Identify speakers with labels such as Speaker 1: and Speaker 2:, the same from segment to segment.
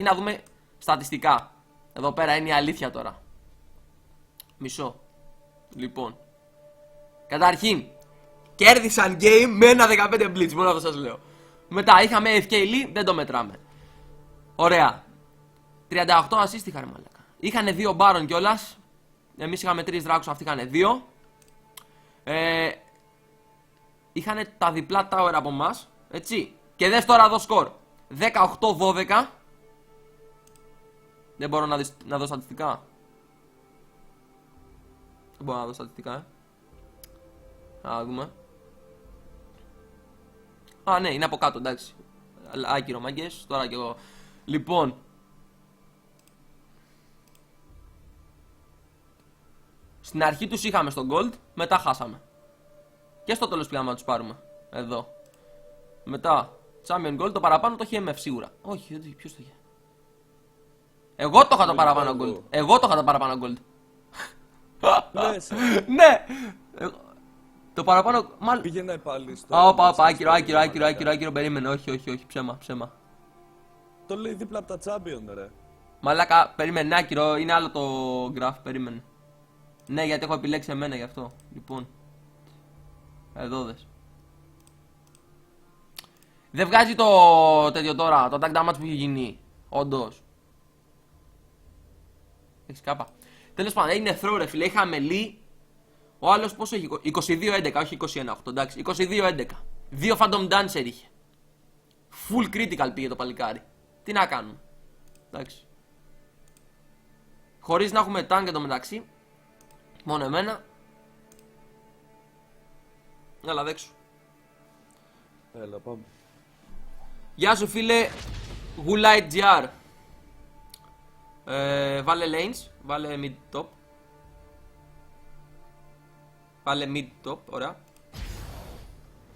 Speaker 1: Να δούμε στατιστικά. Εδώ πέρα είναι η αλήθεια τώρα. Μισό. Λοιπόν. Καταρχήν, κέρδισαν game με ένα 15 blitz. Μόνο αυτό σας λέω. Μετά είχαμε FK Lee, δεν το μετράμε. Ωραία. 38 assist είχαν, μαλάκα. Είχανε 2 Baron κιόλας. Εμείς είχαμε 3 Dracos, αυτοί είχανε 2. Είχανε τα διπλά tower από εμάς. Έτσι. Και δες τώρα εδώ σκορ. 18-12. Δεν μπορώ να δω στατιστικά. Δεν μπορώ να δω στατιστικά, Να δούμε. Α, ναι, είναι από κάτω, εντάξει. Άκυρο, μάγκες. Τώρα κι εγώ. Λοιπόν. Στην αρχή τους είχαμε στο gold, μετά χάσαμε. Και στο τέλος πήγαμε να τους πάρουμε. Εδώ. Μετά, champion gold, το παραπάνω το είχε MF σίγουρα. Όχι, ποιος το είχε. Εγώ το είχα το παραπάνω gold. Εγώ το είχα το παραπάνω gold. Ναι. Το παραπάνω, μάλλον.
Speaker 2: Πήγαινε πάλι στο.
Speaker 1: Όπα, άκυρο, περίμενε. Όχι, ψέμα.
Speaker 2: Το λέει δίπλα από τα champion, ρε.
Speaker 1: Μαλάκα, περίμενε, άκυρο, είναι άλλο το graph, περίμενε. Ναι, γιατί έχω επιλέξει εμένα γι' αυτό. Λοιπόν. Εδώ δες. Δεν βγάζει το τέτοιο τώρα, το tag damage που έχει γίνει. Όντως. Έχεις κάπα. Τέλος πάντων, έγινε throw ρε φίλε, είχαμε Lee. Ο άλλος πόσο έχει, 22-11, όχι 21-8, εντάξει, 22-11. 2 Phantom Dancer είχε. Full critical πήγε το παλικάρι. Τι να κάνουμε. Εντάξει. Χωρίς να έχουμε tank εντωμεταξύ. Μόνο εμένα. Έλα δέξου.
Speaker 2: Έλα πάμε.
Speaker 1: Γεια σου φίλε Gulite GR. Βάλε lanes, βάλε mid top. Βάλε mid top, ωραία.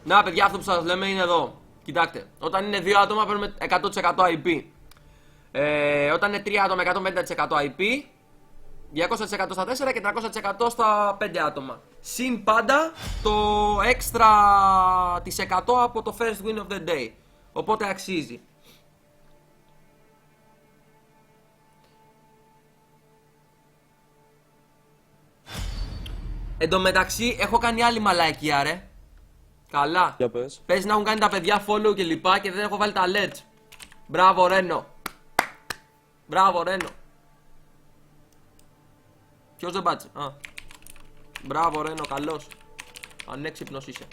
Speaker 1: Να παιδιά, αυτό που σας λέμε είναι εδώ. Κοιτάξτε, όταν είναι 2 άτομα παίρνουμε 100% IP. Όταν είναι 3 άτομα 150% IP. 200% στα 4 και 300% στα 5 άτομα. Συν πάντα το έξτρα της 100 από το first win of the day. Οπότε αξίζει. Εν τω μεταξύ έχω κάνει άλλη μαλακία ρε. Καλά.
Speaker 2: Για πες.
Speaker 1: Πες να έχουν κάνει τα παιδιά follow και λοιπά και δεν έχω βάλει τα alerts. Μπράβο Ρένο. Μπράβο Ρένο. Ποιος δεν πάτσε. Α. Μπράβο Ρένο, καλός. Ανέξυπνος είσαι.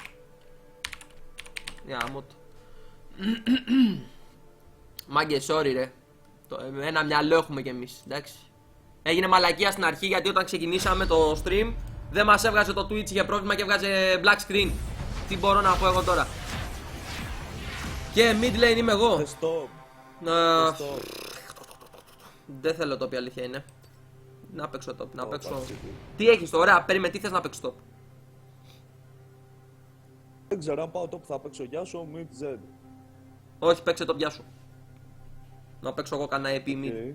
Speaker 1: Για μότ. Μάγκε, sorry ρε. Ένα μυαλό έχουμε κι εμείς, εντάξει. Έγινε μαλακία στην αρχή γιατί όταν ξεκινήσαμε το stream δεν μας έβγαζε το Twitch, είχε πρόβλημα και έβγαζε black screen. Τι μπορώ να πω εγώ τώρα. Και mid lane είμαι εγώ. Δεν θέλω top, η αλήθεια είναι. Να παίξω top, να παίξω. Τι έχεις τώρα, περίμενε, τι θες να παίξω top.
Speaker 2: Δεν ξέρω αν πάω top θα παίξω γεια σου mid Z.
Speaker 1: Όχι, παίξε το πιά σου. Να παίξω εγώ κανένα EP mid.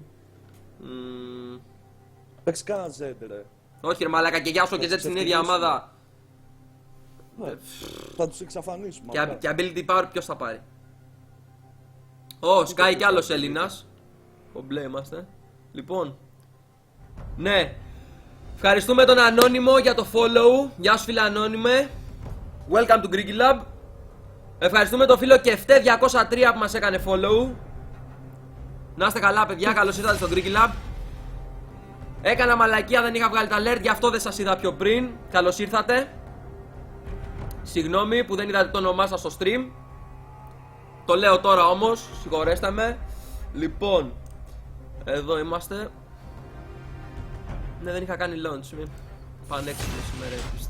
Speaker 2: Παίξει κανένα Z ρε.
Speaker 1: Όχι ρε μαλάκα, και γεια σου και Z στην ίδια ομάδα.
Speaker 2: Ναι, θα τους εξαφανίσουμε.
Speaker 1: Και ability power ποιος θα πάρει. Ω, σκάει κι άλλος Έλληνας. Ο μπλε είμαστε. Λοιπόν. Ναι. Ευχαριστούμε τον Ανώνυμο για το follow. Γεια σου φίλε Ανώνυμε. Welcome to Greeky Lab. Ευχαριστούμε τον φίλο Κεφτέ 203 που μας έκανε follow. Να είστε καλά παιδιά, καλώς ήρθατε στο Greeky Lab. Έκανα μαλακία, δεν είχα βγάλει τα alert, γι' αυτό δεν σας είδα πιο πριν. Καλώς ήρθατε. Συγγνώμη που δεν είδατε το όνομά σας στο stream. Το λέω τώρα όμως, συγχωρέστε με. Λοιπόν, εδώ είμαστε. Ναι, δεν είχα κάνει launch, μην πανέξυπνο σήμερα επίσης.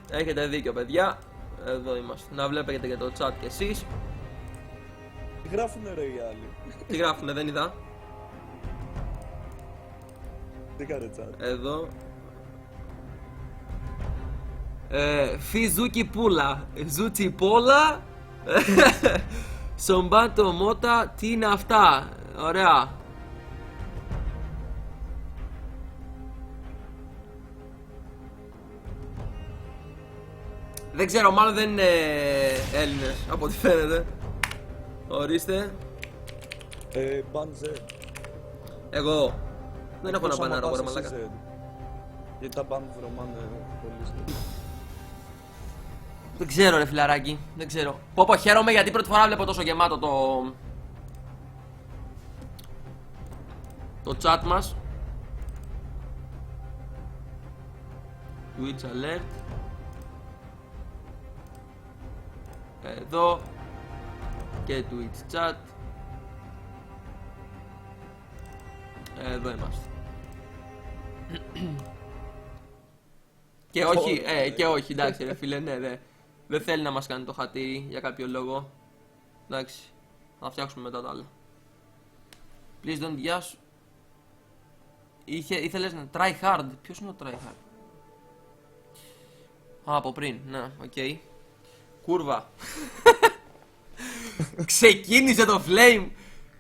Speaker 1: Έχετε δίκιο παιδιά. Εδώ είμαστε, να βλέπετε και το chat κι εσείς.
Speaker 2: Τι γράφουνε ρε οι άλλοι.
Speaker 1: Τι γράφουνε, δεν είδα.
Speaker 2: Τι κάνε chat.
Speaker 1: Εδώ. Φιζούκι πούλα. Ζούτσι πόλα. Σομπάντο μότα. Τι είναι αυτά. Ωραία. Δεν ξέρω, μάλλον δεν είναι Έλληνες από ό,τι φαίνεται. Ορίστε.
Speaker 2: Ban Z.
Speaker 1: Εγώ. Δεν έχω να
Speaker 2: Εκτός άμα
Speaker 1: μπανάρω
Speaker 2: πας
Speaker 1: αγόρι
Speaker 2: εσύ
Speaker 1: μαλάκα.
Speaker 2: Z. Γιατί τα ban βρωμάνε πολύ.
Speaker 1: Δεν ξέρω ρε φιλαράκι, δεν ξέρω. Πω χαίρομαι γιατί πρώτη φορά βλέπω τόσο γεμάτο το chat μας. Twitch alert. Εδώ. Και Twitch chat. Εδώ είμαστε. Και όχι, εντάξει ρε φίλε, ναι, δεν θέλει να μας κάνει το χατήρι για κάποιο λόγο. Εντάξει, θα φτιάξουμε μετά τα άλλα. Please don't γεια σου. Ήθελες να try hard. Ποιος είναι ο try hard? Α, από πριν, ναι, οκ. Κούρβα. Ξεκίνησε το flame.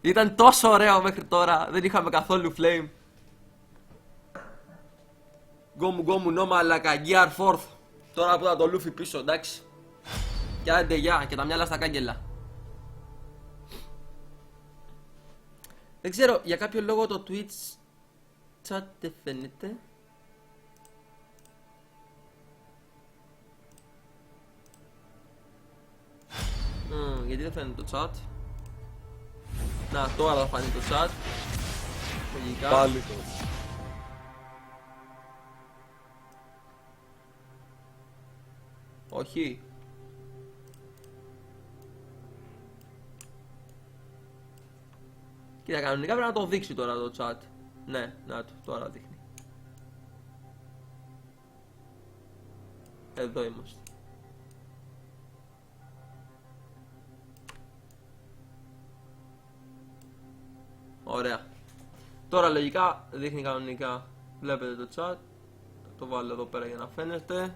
Speaker 1: Ήταν τόσο ωραίο μέχρι τώρα. Δεν είχαμε καθόλου flame. Γκόμου νο μαλακα, Gear Fourth. Τώρα που θα το λούφι πίσω, εντάξει. Και άντε γεια, και τα μυαλά στα κάγκελα. Δεν ξέρω, για κάποιο λόγο το Twitch chat δεν φαίνεται. Γιατί δεν φαίνεται το chat? Να, τώρα θα φανεί το chat. Λογικά.
Speaker 2: Πάλι το.
Speaker 1: Όχι. Κοίτα, κανονικά πρέπει να το δείξει τώρα το chat. Ναι, να το, τώρα δείχνει. Εδώ είμαστε. Ωραία. Τώρα λογικά δείχνει κανονικά. Βλέπετε το chat. Θα το βάλω εδώ πέρα για να φαίνεται.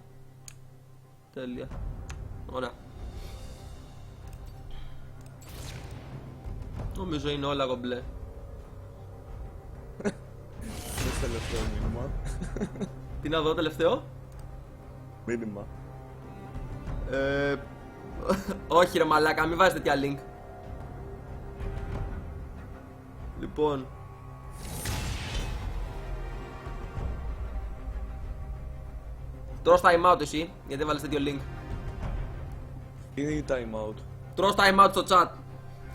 Speaker 1: Τέλεια. Ωραία. Νομίζω είναι όλα κομπλέ.
Speaker 2: Δες τελευταίο μήνυμα.
Speaker 1: Τι να δω τελευταίο?
Speaker 2: Μήνυμα.
Speaker 1: Όχι ρε μαλάκα, μην βάζεις τέτοια link. Λοιπόν. Τρως time out εσύ, γιατί βάλεις τέτοιο link.
Speaker 2: Είναι η time out.
Speaker 1: Τρως time out στο chat.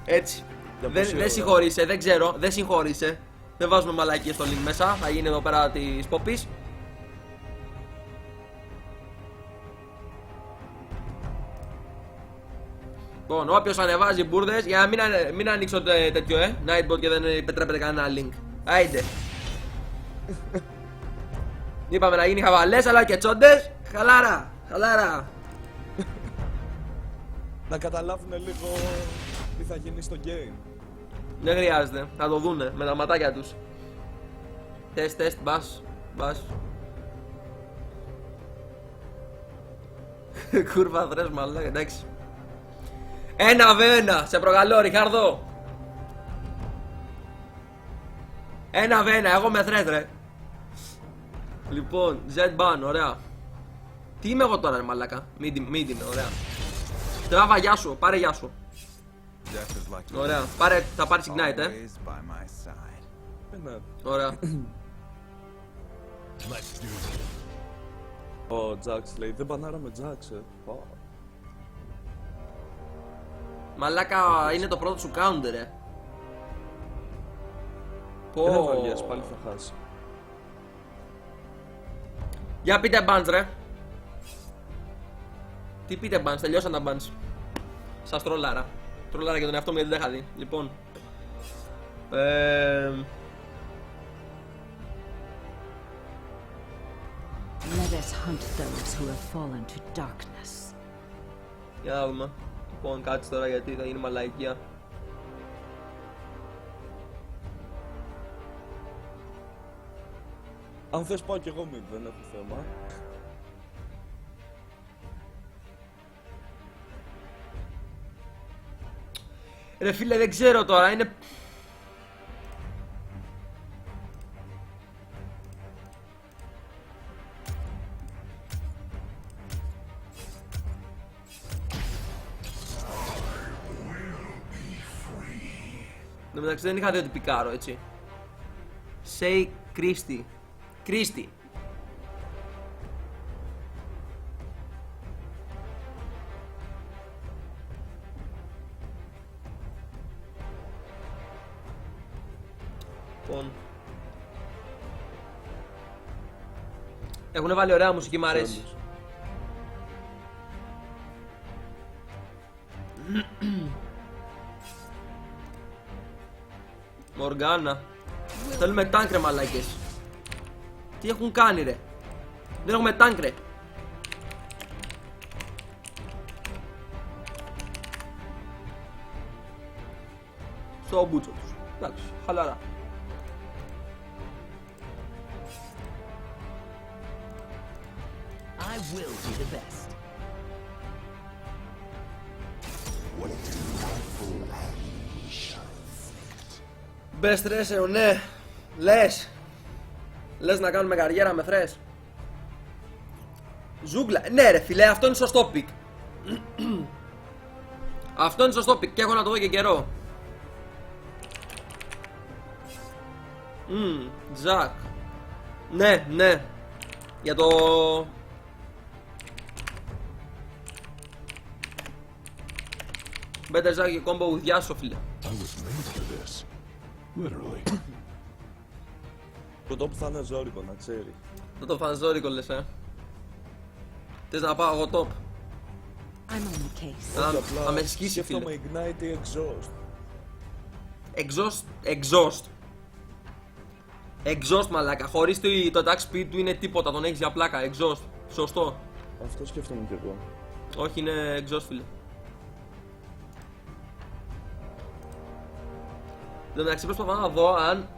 Speaker 1: Έτσι. Δεν συγχωρείσαι, δεν ξέρω, δεν συγχωρείσαι. Δεν βάζουμε μαλακίες στο link μέσα, θα γίνει εδώ πέρα της ποπής. Λοιπόν, όποιος ανεβάζει μπουρδες, για να μην ανοίξω τέτοιο Nightbot και δεν επιτρέπεται κανένα link. Άιντε. Είπαμε να γίνει χαβαλές αλλά και τσόντες. Χαλάρα, χαλάρα.
Speaker 2: Να καταλάβουν λίγο τι θα γίνει στο game.
Speaker 1: Δεν χρειάζεται, θα το δούνε με τα ματάκια τους. Τεστ, μπας. Κούρβα θρες μαλάκα, εντάξει. 1v1, σε προκαλώ Ριχάρδο. 1v1, εγώ με θρες ρε. Λοιπόν, Z-Ban, ωραία. Τι είμαι εγώ τώρα ρε μαλάκα? Mid είμαι, ωραία. Τράβα γεια σου, πάρε γεια σου. Ωραία, θα πάρεις ignite
Speaker 2: Ναι.
Speaker 1: Ωραία.
Speaker 2: Ο Jax λέει, δεν μπανάραμε Jax,
Speaker 1: Μαλάκα, είναι το πρώτο σου counter ρε.
Speaker 2: Δεν βαριές, πάλι θα χάσει.
Speaker 1: Για πείτε bans ρε. Τι πείτε bans, τελειώσαν τα bans. Σας τρολάρα. Τρολάρα και τον εαυτό μου γιατί δεν είχα δει. Λοιπόν.
Speaker 3: Let us hunt those who have fallen to darkness.
Speaker 1: Για να δούμε. Λοιπόν, κάτσε τώρα γιατί θα γίνει μαλαϊκία.
Speaker 2: Αν θες πάω κι εγώ mid, δεν έχω θέμα.
Speaker 1: Ρε φίλε, δεν ξέρω τώρα, είναι... Εν τω μεταξύ δεν είχα δει ότι πικάρω, έτσι. Say Christy. Christy. Λοιπόν. Έχουν βάλει ωραία μουσική, μ' αρέσει. Μοργάνα. Θέλουμε τάγκ ρε μαλάκες. Τι έχουν κάνει ρε. Δεν έχουμε τάγκ ρε. Στο μπούτσο τους. Εντάξει, χαλαρά.
Speaker 4: I will be the best.
Speaker 1: Best racer, ναι. Λες να κάνουμε καριέρα με θρες. Ζούγκλα. Ναι ρε φίλε, αυτό είναι σωστό πικ. Αυτό είναι σωστό πικ και έχω να το δω και καιρό. Τζακ. Ναι, ναι. Για το... Better Zack και combo with Yasuo, φίλε.
Speaker 2: Το top θα είναι ζώρικο, να ξέρει.
Speaker 1: Το φανζόρικο λες, Θες να πάω εγώ top.
Speaker 3: I'm on the case.
Speaker 1: Θα με σκίσει, φίλε.
Speaker 2: Σκέφτομαι Ignite ή Exhaust.
Speaker 1: Exhaust μαλάκα, χωρίς το attack speed του είναι τίποτα, τον έχεις για πλάκα, exhaust, σωστό.
Speaker 2: Αυτό σκέφτομαι κι εγώ.
Speaker 1: Όχι, είναι exhaust, φίλε. Εν τω μεταξύ προσπαθώ να δω αν...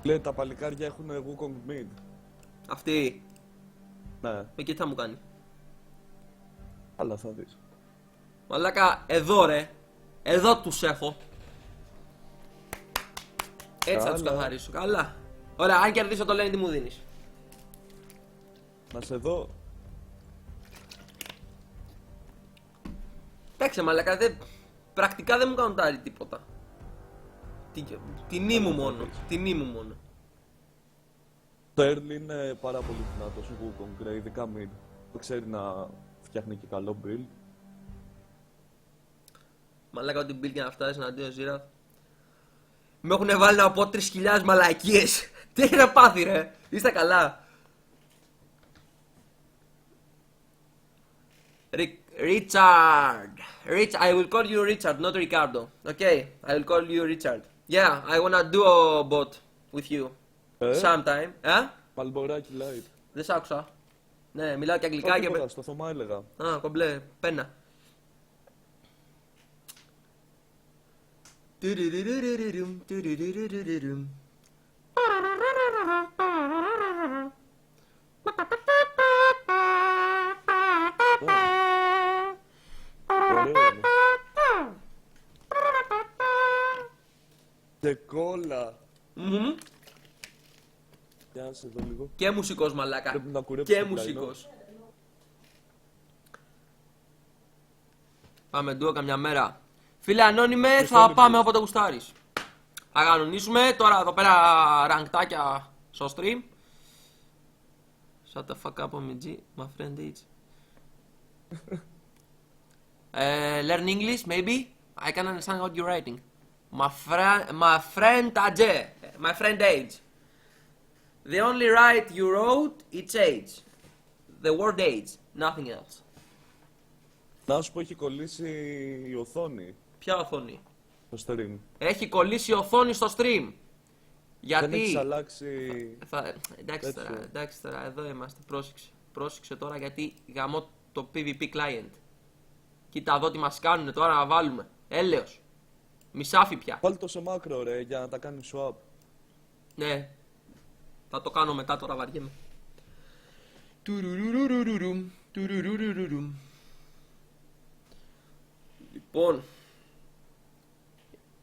Speaker 2: Λέει τα παλικάρια έχουν Wukong mid.
Speaker 1: Αυτή,
Speaker 2: Ναι,
Speaker 1: και τι θα μου κάνει.
Speaker 2: αλλά θα δεις.
Speaker 1: Μαλάκα, εδώ ρε. Εδώ τους έχω. Έτσι θα τους
Speaker 2: Καλά.
Speaker 1: καθαρίσω. Καλά. Ωραία, αν κερδίσω το λένε τι μου δίνεις.
Speaker 2: Να σε δω.
Speaker 1: Εντάξει μαλάκα, πρακτικά δεν μου κάνουν τάρι τίποτα. Τιμή μου μόνο. Τιμή μου μόνο.
Speaker 2: Το Earl είναι πάρα πολύ δυνατός ο Wukong, ρε, ειδικά mid. Το ξέρει να φτιάχνει και καλό build.
Speaker 1: Μαλάκα, ό,τι build για να φτάσει εναντίον Ζήρα. Με έχουν βάλει να πω 3.000 μαλακίες. Τι έχετε πάθει ρε. Είστε καλά. Richard. I will call you Richard, not Ricardo. Okay, I will call you Richard. Yeah, I wanna do a bot with you. Sometime.
Speaker 2: Παλμποράκι light.
Speaker 1: Δεν σ' άκουσα. Ναι, μιλάω και αγγλικά και...
Speaker 2: Τίποτα, στο Θωμά έλεγα.
Speaker 1: Α, κομπλέ, πένα.
Speaker 2: Ωραίο είναι. Και κόλλα. Για να σε δω λίγο.
Speaker 1: Και μουσικός μαλάκα.
Speaker 2: Πρέπει να κουρέψω
Speaker 1: Και
Speaker 2: το
Speaker 1: μουσικός. Πάμε ντουο καμιά μέρα. Φίλε ανώνυμε, θα πάμε όποτε γουστάρεις. Θα κανονίσουμε τώρα εδώ πέρα ραγκτάκια στο stream. Shut the fuck up on me, G, my friend H. Learn English, maybe? I can understand what you're writing. My friend Ajay, my friend H. The only right you wrote, it's age. The word age, nothing else.
Speaker 2: Να σου πω, έχει κολλήσει η οθόνη
Speaker 1: Ποια οθόνη?
Speaker 2: στο stream.
Speaker 1: Έχει κολλήσει η οθόνη στο stream. Γιατί?
Speaker 2: Δεν έχεις αλλάξει.
Speaker 1: Εντάξει τώρα, εδώ είμαστε. Πρόσεξε. Πρόσεξε τώρα γιατί γαμώ το PvP client. Κοίτα εδώ τι μας κάνουνε τώρα να βάλουμε. Έλεος. Μισάφι πια.
Speaker 2: Βάλει το σε μάκρο ρε για να τα κάνει swap.
Speaker 1: Ναι. Θα το κάνω μετά τώρα, βαριέμαι. Λοιπόν.